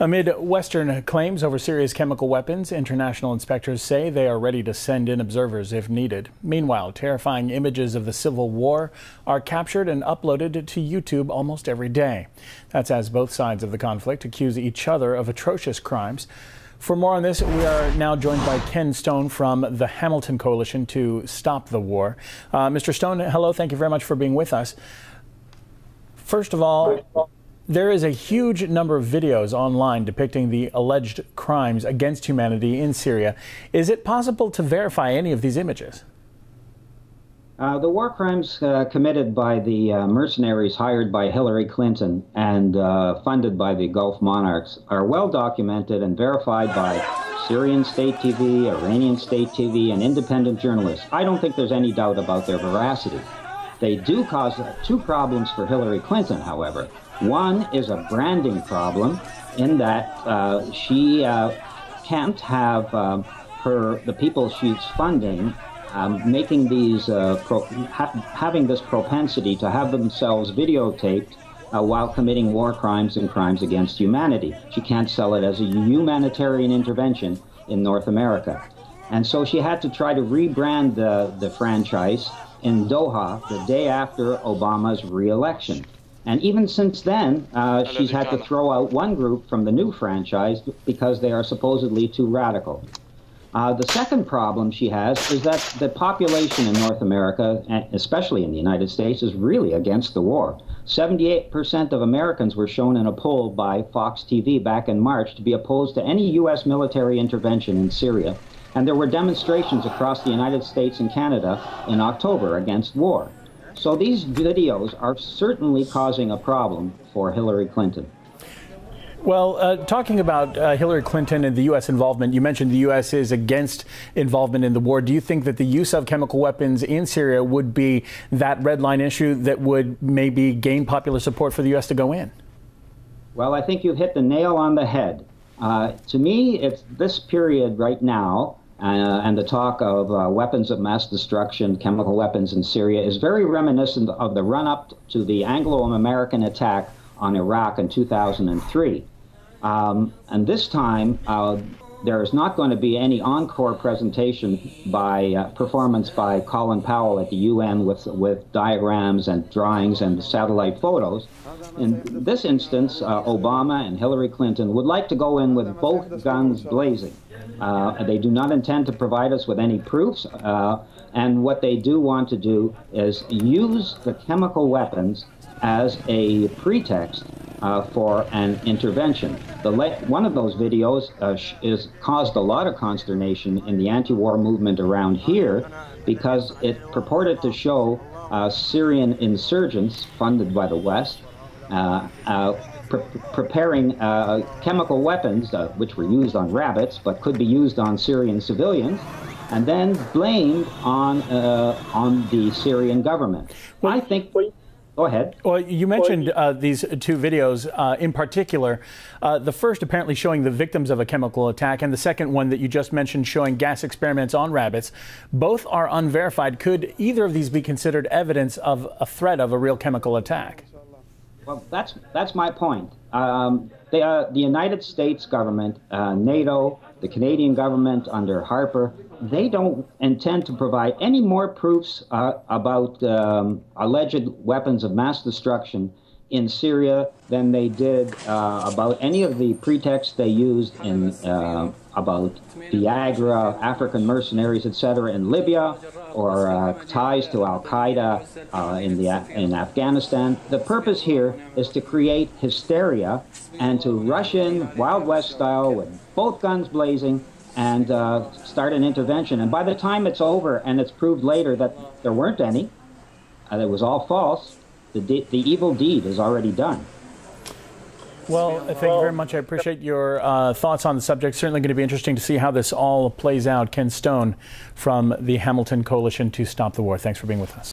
Amid Western claims over Syria's chemical weapons, international inspectors say they are ready to send in observers if needed. Meanwhile, terrifying images of the civil war are captured and uploaded to YouTube almost every day. That's as both sides of the conflict accuse each other of atrocious crimes. For more on this, we are now joined by Ken Stone from the Hamilton Coalition to Stop the War. Mr. Stone, hello. Thank you very much for being with us. First of all, there is a huge number of videos online depicting the alleged crimes against humanity in Syria. Is it possible to verify any of these images? The war crimes committed by the mercenaries hired by Hillary Clinton and funded by the Gulf monarchs are well documented and verified by Syrian state TV, Iranian state TV, and independent journalists. I don't think there's any doubt about their veracity. They do cause two problems for Hillary Clinton, however. One is a branding problem in that she can't have the people she's funding making these having this propensity to have themselves videotaped while committing war crimes and crimes against humanity. She can't sell it as a humanitarian intervention in North America. And so she had to try to rebrand the franchise in Doha the day after Obama's re-election. And even since then, she's had to throw out one group from the new franchise because they are supposedly too radical. The second problem she has is that the population in North America, especially in the United States, is really against the war. 78% of Americans were shown in a poll by Fox TV back in March to be opposed to any U.S. military intervention in Syria. And there were demonstrations across the United States and Canada in October against war. So these videos are certainly causing a problem for Hillary Clinton. Well, talking about Hillary Clinton and the U.S. involvement, you mentioned the U.S. is against involvement in the war. Do you think that the use of chemical weapons in Syria would be that red line issue that would maybe gain popular support for the U.S. to go in? Well, I think you hit the nail on the head. To me, it's this period right now, and the talk of weapons of mass destruction, chemical weapons in Syria, is very reminiscent of the run-up to the Anglo-American attack on Iraq in 2003. And this time, there is not going to be any encore presentation performance by Colin Powell at the UN with diagrams and drawings and satellite photos. In this instance, Obama and Hillary Clinton would like to go in with both guns blazing. They do not intend to provide us with any proofs, and what they do want to do is use the chemical weapons as a pretext for an intervention. One of those videos is caused a lot of consternation in the anti-war movement around here because it purported to show Syrian insurgents funded by the West preparing chemical weapons which were used on rabbits but could be used on Syrian civilians, and then blamed on the Syrian government. Well, I think. Go ahead. Well, you mentioned these two videos in particular. The first apparently showing the victims of a chemical attack, and the second one that you just mentioned showing gas experiments on rabbits. Both are unverified. Could either of these be considered evidence of a threat of a real chemical attack? Well, that's my point. The United States government, NATO, the Canadian government under Harper, they don't intend to provide any more proofs about alleged weapons of mass destruction in Syria than they did about any of the pretexts they used in about Viagra, African mercenaries, etc. in Libya, or ties to Al-Qaeda in Afghanistan. The purpose here is to create hysteria and to rush in Wild West style with both guns blazing and start an intervention. And by the time it's over and it's proved later that there weren't any, it was all false, the evil deed is already done. Well, thank you very much. I appreciate your thoughts on the subject. Certainly going to be interesting to see how this all plays out. Ken Stone from the Hamilton Coalition to Stop the War. Thanks for being with us.